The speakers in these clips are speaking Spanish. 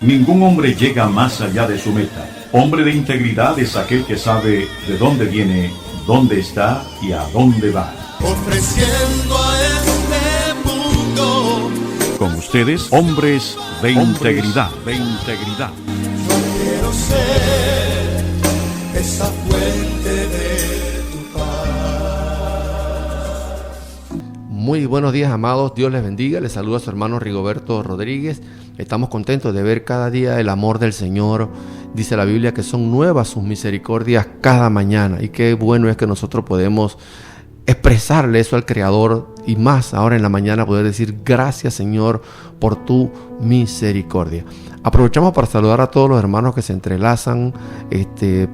Ningún hombre llega más allá de su meta. Hombre de integridad es aquel que sabe de dónde viene, dónde está y a dónde va. Ofreciendo a este mundo. Con ustedes, hombres de integridad. Yo quiero ser esa fuente de tu paz. Muy buenos días, amados. Dios les bendiga. Les saluda a su hermano Rigoberto Rodríguez. Estamos contentos de ver cada día el amor del Señor. Dice la Biblia que son nuevas sus misericordias cada mañana. Y qué bueno es que nosotros podemos expresarle eso al Creador, y más ahora en la mañana poder decir gracias, Señor, por tu misericordia. Aprovechamos para saludar a todos los hermanos que se entrelazan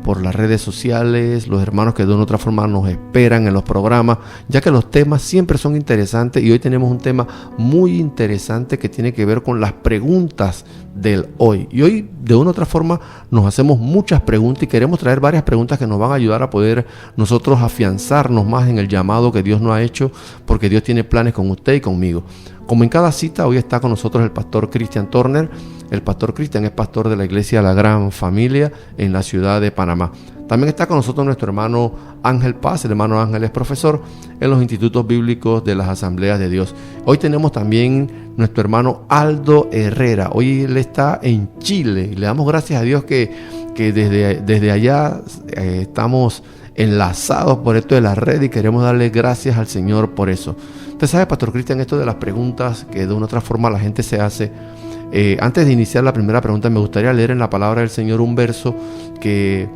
por las redes sociales, los hermanos que de una u otra forma nos esperan en los programas, ya que los temas siempre son interesantes, y hoy tenemos un tema muy interesante que tiene que ver con las preguntas del hoy. Y hoy de una u otra forma nos hacemos muchas preguntas y queremos traer varias preguntas que nos van a ayudar a poder nosotros afianzarnos más en el llamado que Dios nos ha hecho, porque Dios tiene planes con usted y conmigo. Como en cada cita, hoy está con nosotros el pastor Cristian Turner. El pastor Cristian es pastor de la iglesia La Gran Familia en la ciudad de Panamá. También está con nosotros nuestro hermano Ángel Paz. El hermano Ángel es profesor en los institutos bíblicos de las Asambleas de Dios. Hoy tenemos también nuestro hermano Aldo Herrera. Hoy él está en Chile y le damos gracias a Dios que desde allá estamos enlazados por esto de la red, y queremos darle gracias al Señor por eso. Usted sabe, pastor Cristian, esto de las preguntas que de una u otra forma la gente se hace. Antes de iniciar la primera pregunta, me gustaría leer en la palabra del Señor un verso que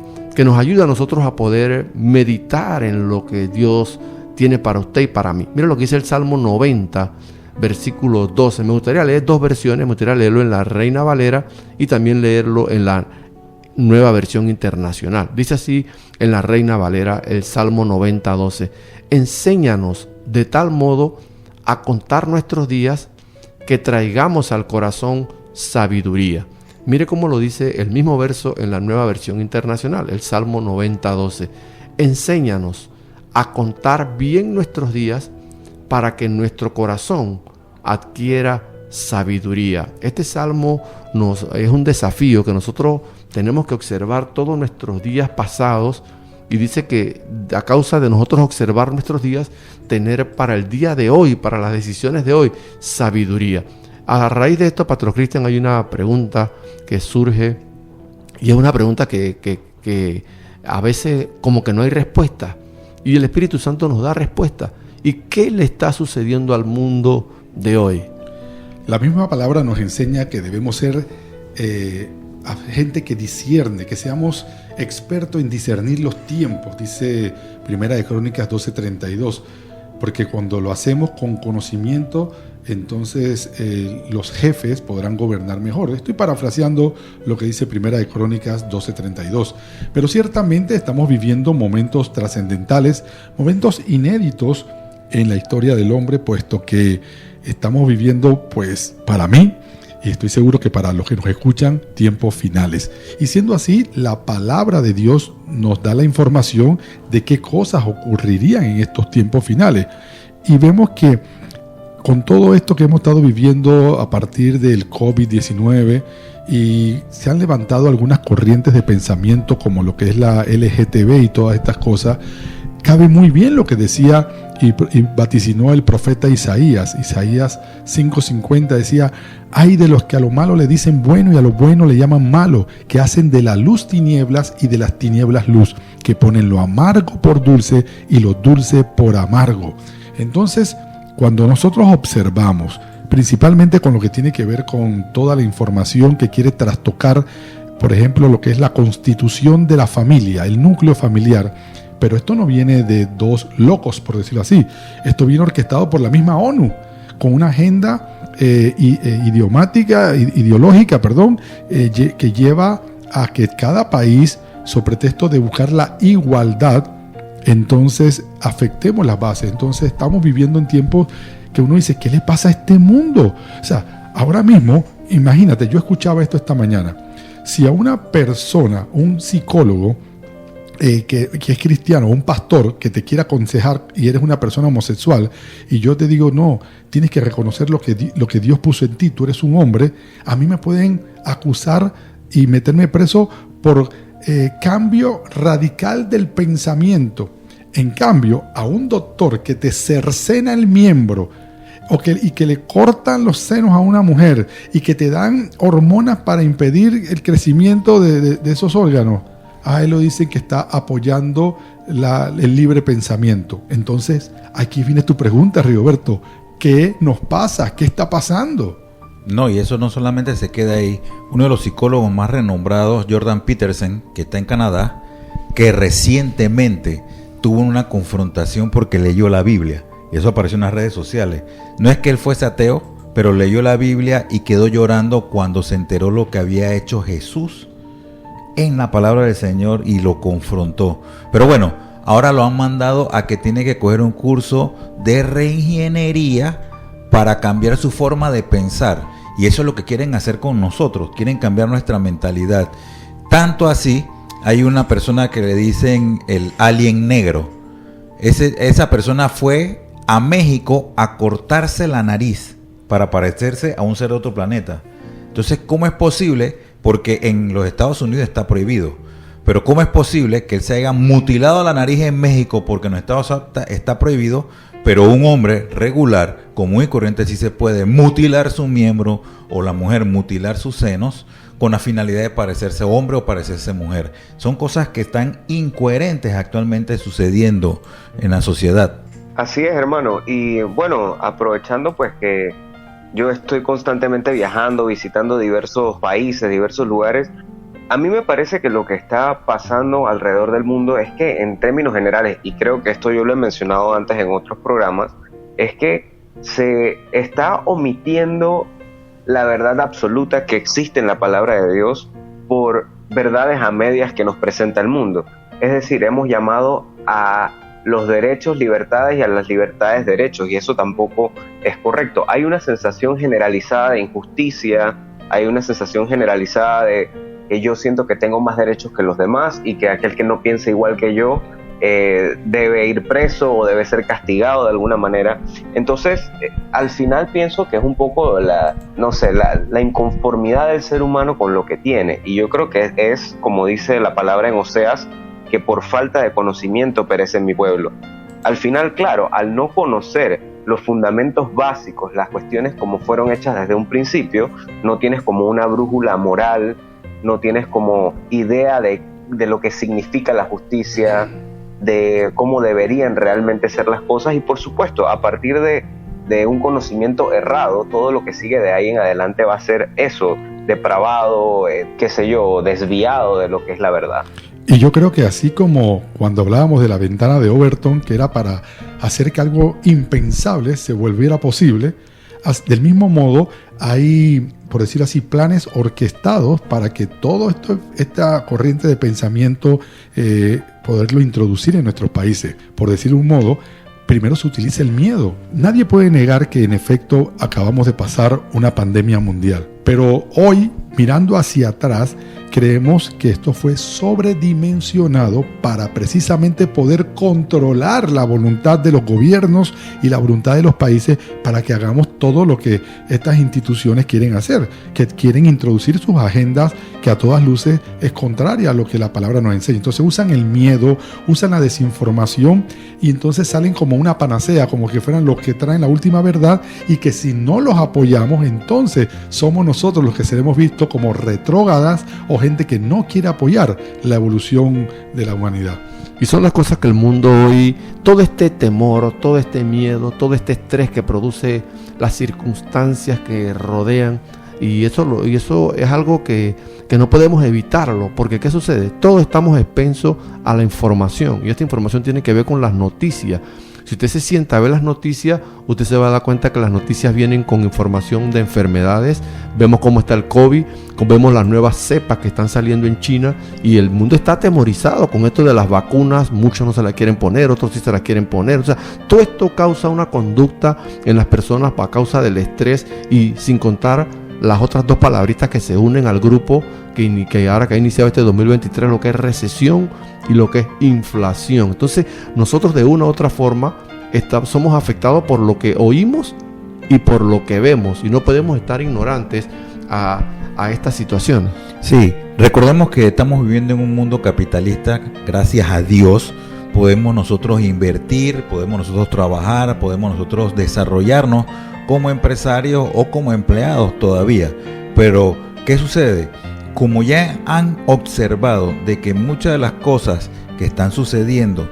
nos ayuda a nosotros a poder meditar en lo que Dios tiene para usted y para mí. Mira lo que dice el Salmo 90, versículo 12. Me gustaría leer dos versiones. Me gustaría leerlo en la Reina Valera y también leerlo en la Nueva Versión Internacional. Dice así en la Reina Valera el Salmo 90, 12. Enséñanos de tal modo a contar nuestros días que traigamos al corazón sabiduría. Mire cómo lo dice el mismo verso en la Nueva Versión Internacional, el Salmo 90, 12. Enséñanos a contar bien nuestros días para que nuestro corazón adquiera sabiduría. Este salmo es un desafío que nosotros tenemos que observar todos nuestros días pasados, y dice que a causa de nosotros observar nuestros días, tener para el día de hoy, para las decisiones de hoy, sabiduría. A raíz de esto, pastor Cristian, hay una pregunta que surge, y es una pregunta que a veces como que no hay respuesta, y el Espíritu Santo nos da respuesta. ¿Y qué le está sucediendo al mundo de hoy? La misma palabra nos enseña que debemos ser gente que discierne, que seamos expertos en discernir los tiempos. Dice Primera de Crónicas 12:32, porque cuando lo hacemos con conocimiento, entonces los jefes podrán gobernar mejor. Estoy parafraseando lo que dice Primera de Crónicas 12:32, pero ciertamente estamos viviendo momentos trascendentales, momentos inéditos en la historia del hombre, puesto que estamos viviendo, pues, para mí, y estoy seguro que para los que nos escuchan, tiempos finales. Y siendo así, la palabra de Dios nos da la información de qué cosas ocurrirían en estos tiempos finales. Y vemos que con todo esto que hemos estado viviendo a partir del COVID-19, y se han levantado algunas corrientes de pensamiento como lo que es la LGTB y todas estas cosas, cabe muy bien lo que decía y vaticinó el profeta Isaías. Isaías 5:50 decía: ay de los que a lo malo le dicen bueno y a lo bueno le llaman malo, que hacen de la luz tinieblas y de las tinieblas luz, que ponen lo amargo por dulce y lo dulce por amargo. Entonces, cuando nosotros observamos, principalmente con lo que tiene que ver con toda la información que quiere trastocar, por ejemplo, lo que es la constitución de la familia, el núcleo familiar, pero esto no viene de dos locos, por decirlo así. Esto viene orquestado por la misma ONU, con una agenda ideológica, que lleva a que cada país, sobre pretexto de buscar la igualdad, entonces afectemos las bases. Entonces estamos viviendo en tiempos que uno dice, ¿qué le pasa a este mundo? O sea, ahora mismo, imagínate, yo escuchaba esto esta mañana. Si a una persona, un psicólogo, que es cristiano, un pastor que te quiera aconsejar y eres una persona homosexual, y yo te digo, no, tienes que reconocer lo que Dios puso en ti, tú eres un hombre, a mí me pueden acusar y meterme preso por cambio radical del pensamiento. En cambio, a un doctor que te cercena el miembro y que le cortan los senos a una mujer y que te dan hormonas para impedir el crecimiento de esos órganos, a él lo dicen que está apoyando el libre pensamiento. Entonces, aquí viene tu pregunta, Rigoberto. ¿Qué nos pasa? ¿Qué está pasando? No, y eso no solamente se queda ahí. Uno de los psicólogos más renombrados, Jordan Peterson, que está en Canadá, que recientemente tuvo una confrontación porque leyó la Biblia. Y eso apareció en las redes sociales. No es que él fuese ateo, pero leyó la Biblia y quedó llorando cuando se enteró lo que había hecho Jesús en la palabra del Señor y lo confrontó. Pero bueno, ahora lo han mandado a que tiene que coger un curso de reingeniería para cambiar su forma de pensar. Y eso es lo que quieren hacer con nosotros. Quieren cambiar nuestra mentalidad. Tanto así, hay una persona que le dicen el alien negro. Esa persona fue a México a cortarse la nariz para parecerse a un ser de otro planeta. Entonces, ¿cómo es posible? Porque en los Estados Unidos está prohibido. Pero ¿cómo es posible que él se haya mutilado la nariz en México porque en los Estados Unidos está prohibido, pero un hombre regular, común y corriente, sí se puede mutilar su miembro, o la mujer mutilar sus senos con la finalidad de parecerse hombre o parecerse mujer? Son cosas que están incoherentes actualmente sucediendo en la sociedad. Así es, hermano. Y bueno, aprovechando pues que yo estoy constantemente viajando, visitando diversos países, diversos lugares, a mí me parece que lo que está pasando alrededor del mundo es que, en términos generales, y creo que esto yo lo he mencionado antes en otros programas, es que se está omitiendo la verdad absoluta que existe en la palabra de Dios por verdades a medias que nos presenta el mundo. Es decir, hemos llamado a los derechos libertades y a las libertades derechos, y eso tampoco es correcto. Hay una sensación generalizada de injusticia, hay una sensación generalizada de que yo siento que tengo más derechos que los demás y que aquel que no piensa igual que yo debe ir preso o debe ser castigado de alguna manera. Entonces, al final pienso que es un poco la inconformidad del ser humano con lo que tiene, y yo creo que es como dice la palabra en Oseas, que por falta de conocimiento perece mi pueblo. Al final, claro, al no conocer los fundamentos básicos, las cuestiones como fueron hechas desde un principio, no tienes como una brújula moral, no tienes como idea de lo que significa la justicia, de cómo deberían realmente ser las cosas, y por supuesto, a partir de un conocimiento errado, todo lo que sigue de ahí en adelante va a ser eso, depravado, desviado de lo que es la verdad. Y yo creo que así como cuando hablábamos de la ventana de Overton, que era para hacer que algo impensable se volviera posible, del mismo modo hay, por decir así, planes orquestados para que todo esta corriente de pensamiento poderlo introducir en nuestros países. Por decir un modo, primero se utiliza el miedo. Nadie puede negar que en efecto acabamos de pasar una pandemia mundial, pero hoy, mirando hacia atrás, creemos que esto fue sobredimensionado para precisamente poder controlar la voluntad de los gobiernos y la voluntad de los países para que hagamos todo lo que estas instituciones quieren hacer, que quieren introducir sus agendas que a todas luces es contraria a lo que la palabra nos enseña. Entonces usan el miedo, usan la desinformación y entonces salen como una panacea, como que fueran los que traen la última verdad, y que si no los apoyamos, entonces somos nosotros los que seremos vistos como retrógradas o gente que no quiere apoyar la evolución de la humanidad. Y son las cosas que el mundo hoy, todo este temor, todo este miedo, todo este estrés que produce las circunstancias que rodean, y eso es algo que no podemos evitarlo, porque ¿qué sucede? Todos estamos expensos a la información, y esta información tiene que ver con las noticias. Si usted se sienta a ver las noticias, usted se va a dar cuenta que las noticias vienen con información de enfermedades. Vemos cómo está el COVID, vemos las nuevas cepas que están saliendo en China, y el mundo está atemorizado con esto de las vacunas. Muchos no se la quieren poner, otros sí se la quieren poner. O sea, todo esto causa una conducta en las personas a causa del estrés, y sin contar las otras dos palabritas que se unen al grupo que ahora que ha iniciado este 2023, lo que es recesión y lo que es inflación. Entonces nosotros de una u otra forma somos afectados por lo que oímos y por lo que vemos, y no podemos estar ignorantes a esta situación. Sí, recordemos que estamos viviendo en un mundo capitalista. Gracias a Dios podemos nosotros invertir, podemos nosotros trabajar, podemos nosotros desarrollarnos como empresarios o como empleados todavía. Pero, ¿qué sucede? Como ya han observado de que muchas de las cosas que están sucediendo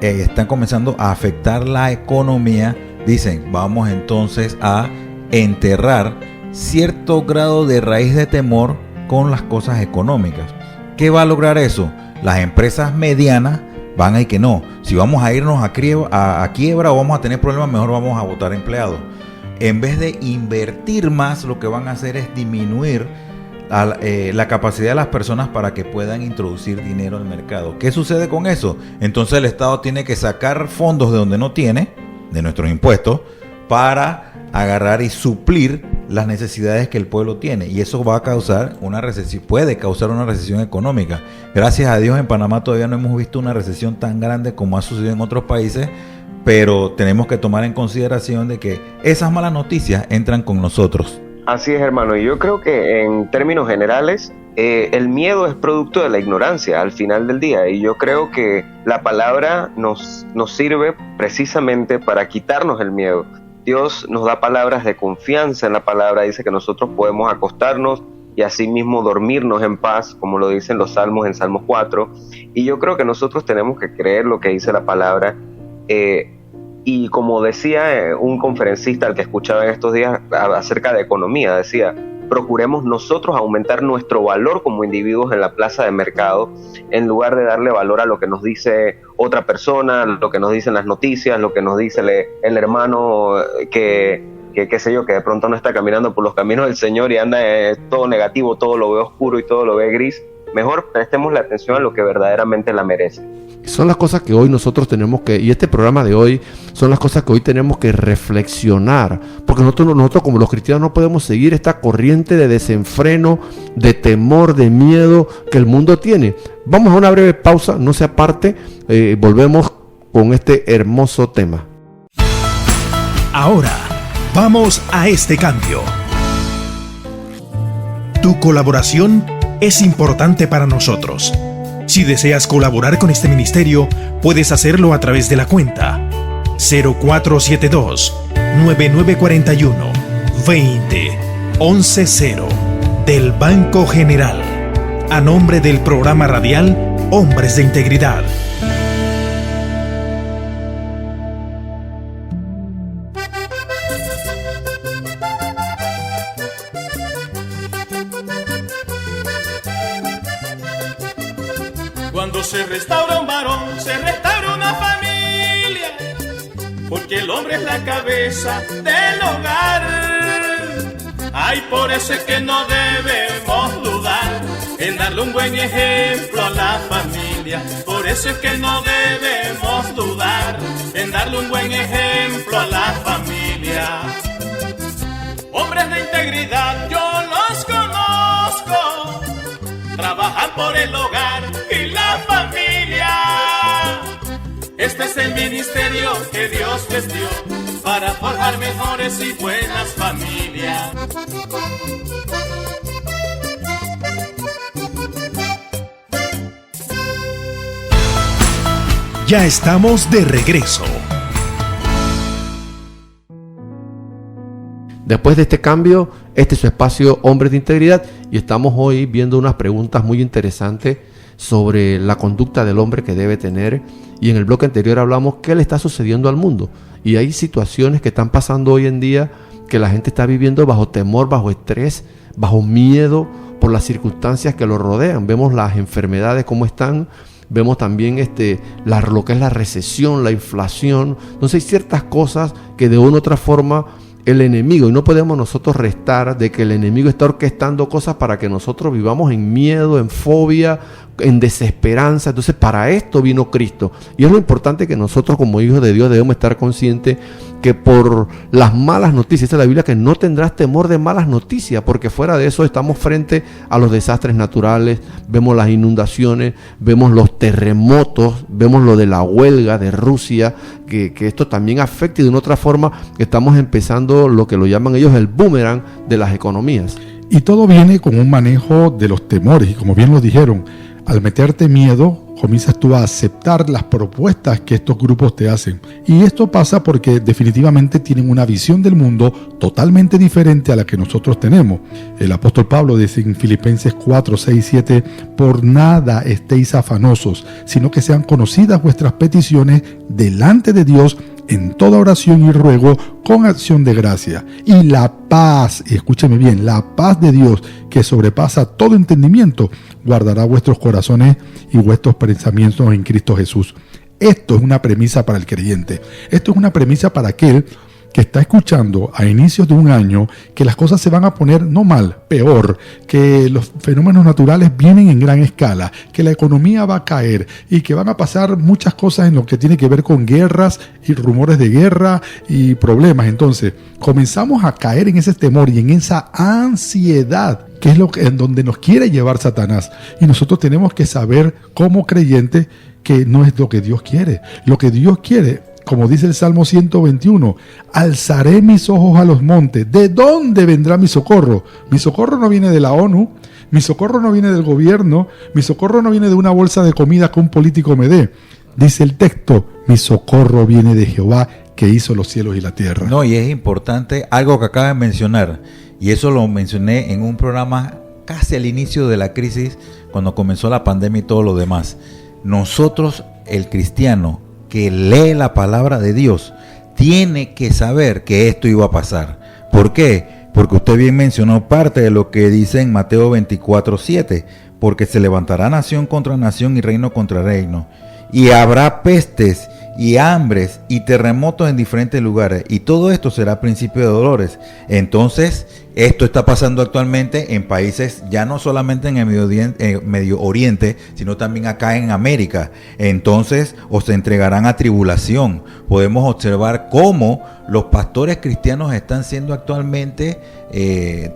están comenzando a afectar la economía, dicen, vamos entonces a enterrar cierto grado de raíz de temor con las cosas económicas. ¿Qué va a lograr eso? Las empresas medianas van a ir que no. Si vamos a irnos a quiebra o vamos a tener problemas, mejor vamos a botar empleados. En vez de invertir más, lo que van a hacer es disminuir la capacidad de las personas para que puedan introducir dinero al mercado. ¿Qué sucede con eso? Entonces el Estado tiene que sacar fondos de donde no tiene, de nuestros impuestos, para agarrar y suplir las necesidades que el pueblo tiene, y eso va a causar una recesión, puede causar una recesión económica. Gracias a Dios en Panamá todavía no hemos visto una recesión tan grande como ha sucedido en otros países, pero tenemos que tomar en consideración de que esas malas noticias entran con nosotros. Así es, hermano, y yo creo que en términos generales el miedo es producto de la ignorancia al final del día, y yo creo que la palabra nos sirve precisamente para quitarnos el miedo. Dios nos da palabras de confianza en la palabra, dice que nosotros podemos acostarnos y así mismo dormirnos en paz, como lo dicen los salmos en Salmos 4, y yo creo que nosotros tenemos que creer lo que dice la palabra, y como decía un conferencista al que escuchaba en estos días acerca de economía, decía, procuremos nosotros aumentar nuestro valor como individuos en la plaza de mercado, en lugar de darle valor a lo que nos dice otra persona, lo que nos dicen las noticias, lo que nos dice el hermano que qué sé yo, que de pronto no está caminando por los caminos del Señor y anda todo negativo, todo lo ve oscuro y todo lo ve gris. Mejor prestemos la atención a lo que verdaderamente la merece. Son las cosas que hoy nosotros tenemos que, y este programa de hoy, son las cosas que hoy tenemos que reflexionar, porque nosotros como los cristianos no podemos seguir esta corriente de desenfreno, de temor, de miedo que el mundo tiene. Vamos a una breve pausa, no se aparte, volvemos con este hermoso tema. Ahora, vamos a este cambio. Tu colaboración es importante para nosotros. Si deseas colaborar con este ministerio, puedes hacerlo a través de la cuenta 0472-9941-20-11-0 del Banco General, a nombre del programa radial Hombres de Integridad. Cuando se restaura un varón, se restaura una familia, porque el hombre es la cabeza del hogar. Ay, por eso es que no debemos dudar en darle un buen ejemplo a la familia. Por eso es que no debemos dudar en darle un buen ejemplo a la familia. Hombres de integridad, yo los conozco, trabajan por el hogar y la familia. Este es el ministerio que Dios les dio para forjar mejores y buenas familias. Ya estamos de regreso. Después de este cambio, este es su espacio Hombres de Integridad, y estamos hoy viendo unas preguntas muy interesantes sobre la conducta del hombre que debe tener. Y en el bloque anterior hablamos qué le está sucediendo al mundo, y hay situaciones que están pasando hoy en día que la gente está viviendo bajo temor, bajo estrés, bajo miedo por las circunstancias que lo rodean. Vemos las enfermedades como están, vemos también lo que es la recesión, la inflación. Entonces hay ciertas cosas que de una u otra forma el enemigo, y no podemos nosotros restar de que el enemigo está orquestando cosas para que nosotros vivamos en miedo, en fobia, en desesperanza. Entonces para esto vino Cristo, y es lo importante que nosotros como hijos de Dios debemos estar conscientes que por las malas noticias, dice la Biblia que no tendrás temor de malas noticias, porque fuera de eso estamos frente a los desastres naturales, vemos las inundaciones, vemos los terremotos, vemos lo de la huelga de Rusia, que esto también afecta, y de una otra forma estamos empezando lo que lo llaman ellos el boomerang de las economías. Y todo viene con un manejo de los temores, y como bien lo dijeron, al meterte miedo, comienzas tú a aceptar las propuestas que estos grupos te hacen. Y esto pasa porque definitivamente tienen una visión del mundo totalmente diferente a la que nosotros tenemos. El apóstol Pablo dice en Filipenses 4, 6, 7, por nada estéis afanosos, sino que sean conocidas vuestras peticiones delante de Dios en toda oración y ruego con acción de gracia. Y la paz, y escúcheme bien, la paz de Dios que sobrepasa todo entendimiento, guardará vuestros corazones y vuestros pensamientos en Cristo Jesús. Esto es una premisa para el creyente. Esto es una premisa para aquel que está escuchando a inicios de un año que las cosas se van a poner no mal, peor, que los fenómenos naturales vienen en gran escala, que la economía va a caer y que van a pasar muchas cosas en lo que tiene que ver con guerras y rumores de guerra y problemas. Entonces, comenzamos a caer en ese temor y en esa ansiedad, que es en donde nos quiere llevar Satanás. Y nosotros tenemos que saber como creyentes que no es lo que Dios quiere. Lo que Dios quiere, como dice el Salmo 121, alzaré mis ojos a los montes. ¿De dónde vendrá mi socorro? Mi socorro no viene de la ONU, mi socorro no viene del gobierno, mi socorro no viene de una bolsa de comida que un político me dé. Dice el texto, mi socorro viene de Jehová que hizo los cielos y la tierra. No, y es importante algo que acaba de mencionar, y eso lo mencioné en un programa casi al inicio de la crisis, cuando comenzó la pandemia y todo lo demás. Nosotros, el cristiano que lee la palabra de Dios, tiene que saber que esto iba a pasar. ¿Por qué? Porque usted bien mencionó parte de lo que dice en Mateo 24:7, porque se levantará nación contra nación y reino contra reino, y habrá pestes y hambres y terremotos en diferentes lugares, y todo esto será principio de dolores. Entonces, esto está pasando actualmente en países, ya no solamente en el Medio Oriente, sino también acá en América. Entonces, os entregarán a tribulación. Podemos observar cómo los pastores cristianos están siendo actualmente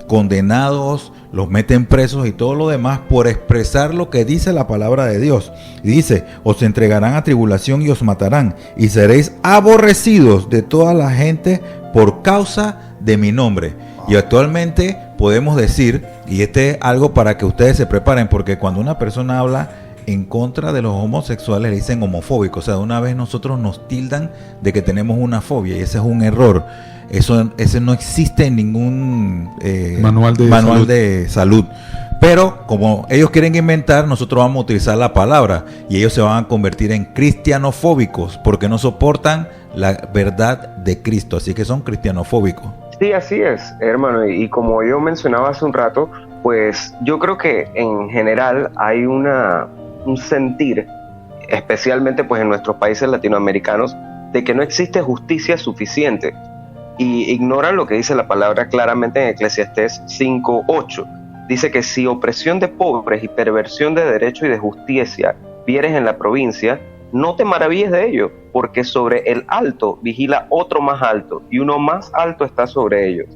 condenados, los meten presos y todo lo demás por expresar lo que dice la palabra de Dios. Y dice, os entregarán a tribulación y os matarán, y seréis aborrecidos de toda la gente por causa de mi nombre. Y actualmente podemos decir, y este es algo para que ustedes se preparen, porque cuando una persona habla en contra de los homosexuales le dicen homofóbico, o sea, de una vez nosotros nos tildan de que tenemos una fobia, y ese es un error. Ese no existe en ningún manual de salud. Pero como ellos quieren inventar, nosotros vamos a utilizar la palabra, y ellos se van a convertir en cristianofóbicos porque no soportan la verdad de Cristo, así que son cristianofóbicos. Sí, así es, hermano, y como yo mencionaba hace un rato, pues yo creo que en general hay un sentir, especialmente pues en nuestros países latinoamericanos, de que no existe justicia suficiente, y ignoran lo que dice la palabra claramente en Eclesiastés 5:8. Dice que si opresión de pobres y perversión de derecho y de justicia vieres en la provincia, no te maravilles de ello, porque sobre el alto vigila otro más alto, y uno más alto está sobre ellos.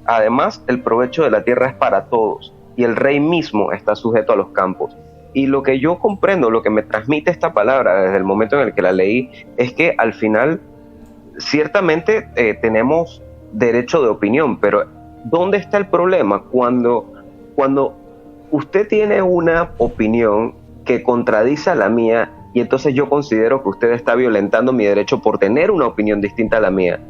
Además, el provecho de la tierra es para todos, y el rey mismo está sujeto a los campos. Y lo que yo comprendo, lo que me transmite esta palabra desde el momento en el que la leí, es que al final, ciertamente tenemos derecho de opinión, pero ¿dónde está el problema? Cuando usted tiene una opinión que contradice a la mía, y entonces yo considero que usted está violentando mi derecho por tener una opinión distinta a la mía.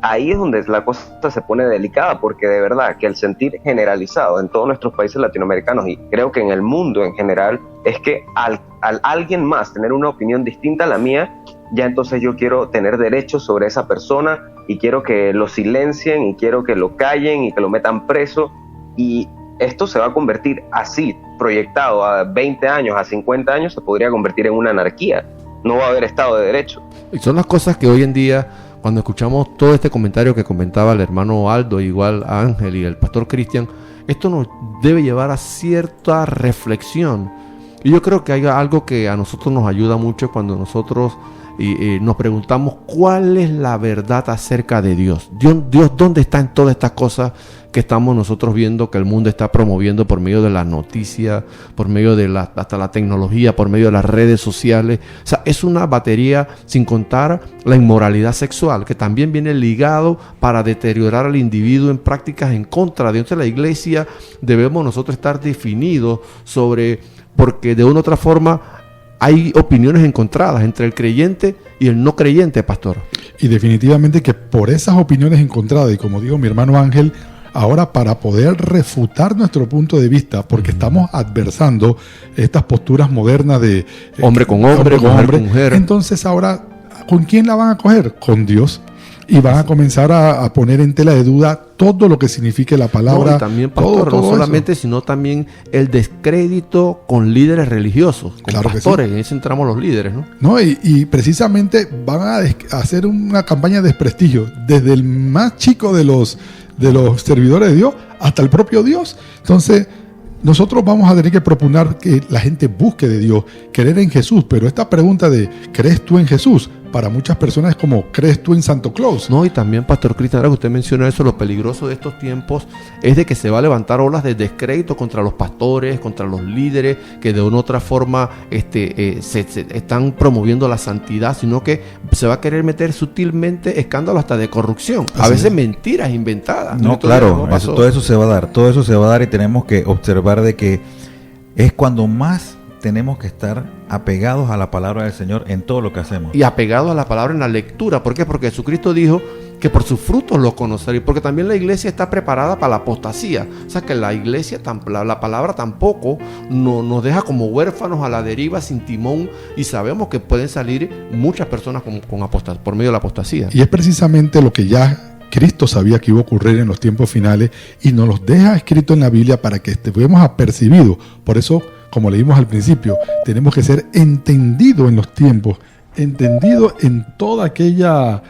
Ahí es donde la cosa se pone delicada, porque de verdad que el sentir generalizado en todos nuestros países latinoamericanos, y creo que en el mundo en general, es que al alguien más tener una opinión distinta a la mía, ya entonces yo quiero tener derechos sobre esa persona, y quiero que lo silencien, y quiero que lo callen, y que lo metan preso, y esto se va a convertir así, proyectado a 20 años, a 50 años, se podría convertir en una anarquía. No va a haber Estado de Derecho. Y son las cosas que hoy en día, cuando escuchamos todo este comentario que comentaba el hermano Aldo, igual a Ángel y el pastor Cristian, esto nos debe llevar a cierta reflexión Y yo creo que hay algo que a nosotros nos ayuda mucho cuando nosotros nos preguntamos cuál es la verdad acerca de Dios. Dios, ¿dónde está en todas estas cosas que estamos nosotros viendo que el mundo está promoviendo por medio de las noticias, por medio de hasta la tecnología, por medio de las redes sociales? O sea, es una batería, sin contar la inmoralidad sexual, que también viene ligado para deteriorar al individuo en prácticas en contra de Dios. Entonces, la iglesia debemos nosotros estar definidos sobre, porque de una u otra forma hay opiniones encontradas entre el creyente y el no creyente, pastor. Y definitivamente que por esas opiniones encontradas, y como dijo mi hermano Ángel, ahora para poder refutar nuestro punto de vista, porque estamos adversando estas posturas modernas de hombre con hombre, mujer con mujer. Entonces ahora, ¿con quién la van a coger? Con Dios. Y van a comenzar a poner en tela de duda todo lo que signifique la palabra. No, y también, pastor, todo no solamente eso, sino también el descrédito con líderes religiosos, con claro pastores, sí. En eso entramos los líderes, ¿no? No, y precisamente van a hacer una campaña de desprestigio, desde el más chico de los servidores de Dios hasta el propio Dios. Entonces, nosotros vamos a tener que proponer que la gente busque de Dios, creer en Jesús, pero esta pregunta de ¿crees tú en Jesús? Para muchas personas es como ¿crees tú en Santo Claus? No, y también, pastor Cristian, ahora que usted menciona eso, lo peligroso de estos tiempos es de que se va a levantar olas de descrédito contra los pastores, contra los líderes, que de una u otra forma se están promoviendo la santidad, sino que se va a querer meter sutilmente escándalos hasta de corrupción, a veces mentiras inventadas. No, claro, todo eso se va a dar y tenemos que observar de que es cuando más tenemos que estar apegados a la palabra del Señor en todo lo que hacemos. Y apegados a la palabra en la lectura. ¿Por qué? Porque Jesucristo dijo que por sus frutos lo conoceréis. Porque también la iglesia está preparada para la apostasía. O sea que la iglesia, la palabra tampoco nos deja como huérfanos a la deriva sin timón. Y sabemos que pueden salir muchas personas por medio de la apostasía. Y es precisamente lo que ya Cristo sabía que iba a ocurrir en los tiempos finales y nos los deja escrito en la Biblia para que estemos apercibidos. Por eso, como leímos al principio, tenemos que ser entendidos en los tiempos, entendidos en toda aquella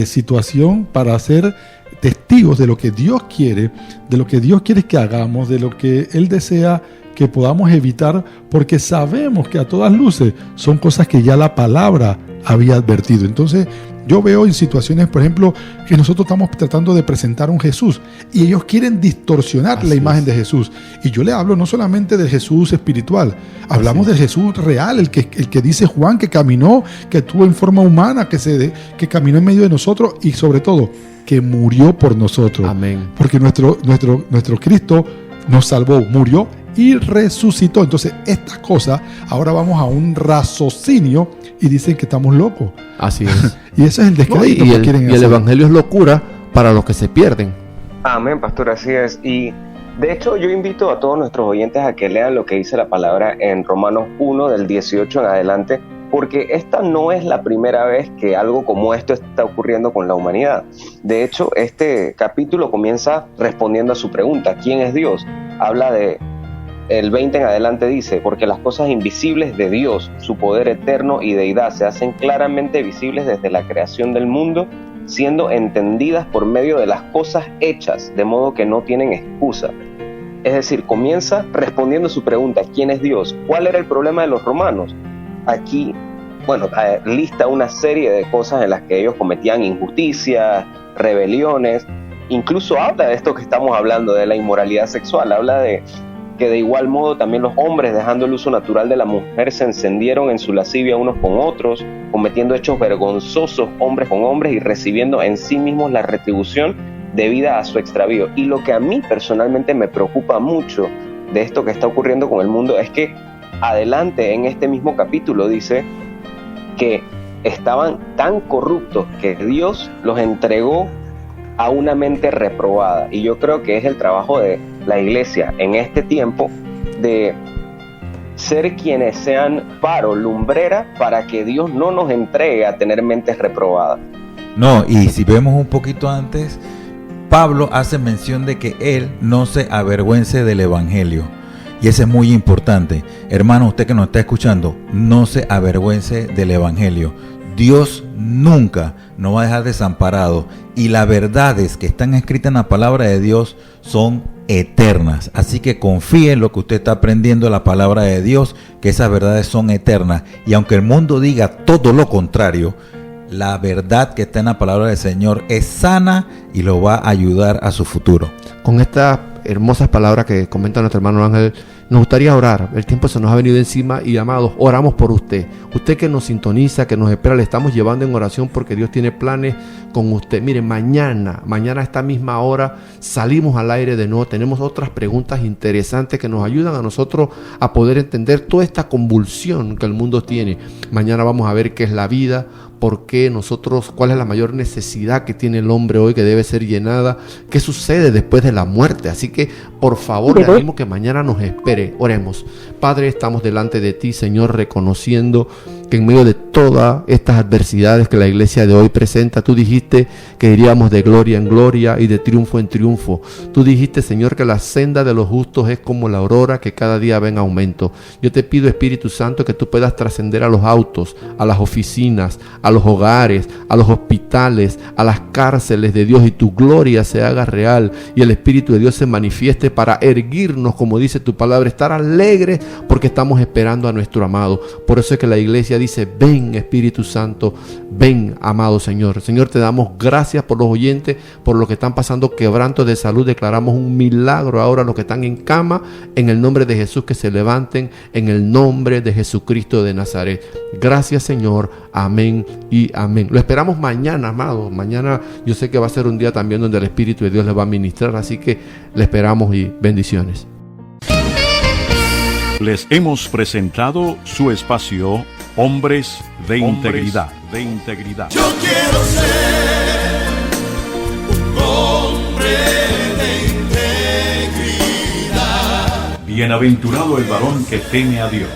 situación para ser testigos de lo que Dios quiere, de lo que Dios quiere que hagamos, de lo que Él desea que podamos evitar, porque sabemos que a todas luces son cosas que ya la palabra había advertido. Entonces, yo veo en situaciones, por ejemplo, que nosotros estamos tratando de presentar un Jesús y ellos quieren distorsionar la imagen de Jesús. Y yo le hablo no solamente del Jesús espiritual, hablamos del Jesús real, el que dice Juan, que caminó, que estuvo en forma humana, que caminó en medio de nosotros y sobre todo, que murió por nosotros. Amén. Porque nuestro Cristo nos salvó, murió y resucitó. Entonces, estas cosas, ahora vamos a un raciocinio y dicen que estamos locos. Así es. Y ese es el descrédito que quieren hacer. Y el evangelio es locura para los que se pierden. Amén, pastor, así es. Y de hecho yo invito a todos nuestros oyentes a que lean lo que dice la palabra en Romanos 1 del 18 en adelante, porque esta no es la primera vez que algo como esto está ocurriendo con la humanidad. De hecho, este capítulo comienza respondiendo a su pregunta, ¿quién es Dios? Habla de el 20 en adelante, dice, porque las cosas invisibles de Dios, su poder eterno y deidad, se hacen claramente visibles desde la creación del mundo, siendo entendidas por medio de las cosas hechas, de modo que no tienen excusa. Es decir, comienza respondiendo su pregunta, ¿quién es Dios? ¿Cuál era el problema de los romanos? Aquí, lista una serie de cosas en las que ellos cometían injusticias, rebeliones, incluso habla de esto que estamos hablando, de la inmoralidad sexual, habla de que de igual modo también los hombres, dejando el uso natural de la mujer, se encendieron en su lascivia unos con otros, cometiendo hechos vergonzosos hombres con hombres y recibiendo en sí mismos la retribución debida a su extravío. Y lo que a mí personalmente me preocupa mucho de esto que está ocurriendo con el mundo es que adelante en este mismo capítulo dice que estaban tan corruptos que Dios los entregó a una mente reprobada. Y yo creo que es el trabajo de la iglesia en este tiempo de ser quienes sean faro, lumbrera, para que Dios no nos entregue a tener mentes reprobadas. No, y si vemos un poquito antes, Pablo hace mención de que él no se avergüence del evangelio. Y eso es muy importante. Hermano, usted que nos está escuchando, no se avergüence del evangelio. Dios nunca nos va a dejar desamparados. Y las verdades que están escritas en la palabra de Dios son eternas. Así que confíe en lo que usted está aprendiendo, la palabra de Dios, que esas verdades son eternas. Y aunque el mundo diga todo lo contrario, la verdad que está en la palabra del Señor es sana y lo va a ayudar a su futuro. Con estas hermosas palabras que comenta nuestro hermano Ángel, nos gustaría orar. El tiempo se nos ha venido encima y, amados, oramos por usted. Usted que nos sintoniza, que nos espera, le estamos llevando en oración porque Dios tiene planes con usted. Mire, mañana a esta misma hora salimos al aire de nuevo. Tenemos otras preguntas interesantes que nos ayudan a nosotros a poder entender toda esta convulsión que el mundo tiene. Mañana vamos a ver qué es la vida, por qué nosotros, cuál es la mayor necesidad que tiene el hombre hoy que debe ser llenada, qué sucede después de la muerte. Así que, por favor, le animo que mañana nos espere. Oremos. Padre, estamos delante de ti, Señor, reconociendo que en medio de todas estas adversidades que la iglesia de hoy presenta, tú dijiste que iríamos de gloria en gloria y de triunfo en triunfo. Tú dijiste, Señor, que la senda de los justos es como la aurora que cada día va en aumento. Yo te pido, Espíritu Santo, que tú puedas trascender a los autos, a las oficinas, a los hogares, a los hospitales, a las cárceles de Dios, y tu gloria se haga real y el Espíritu de Dios se manifieste para erguirnos, como dice tu palabra, estar alegres porque estamos esperando a nuestro amado. Por eso es que la iglesia dice: ven, Espíritu Santo, ven, amado Señor. Señor, te damos gracias por los oyentes, por los que están pasando quebrantos de salud. Declaramos un milagro ahora a los que están en cama, en el nombre de Jesús, que se levanten en el nombre de Jesucristo de Nazaret. Gracias, Señor. Amén y amén. Lo esperamos mañana, amado. Mañana yo sé que va a ser un día también donde el Espíritu de Dios les va a ministrar, así que le esperamos y bendiciones. Les hemos presentado su espacio Hombres de Integridad. Yo quiero ser un hombre de integridad. Bienaventurado el varón que teme a Dios.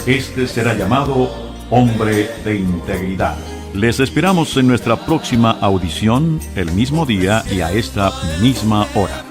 Este será llamado hombre de integridad. Les esperamos en nuestra próxima audición, el mismo día y a esta misma hora.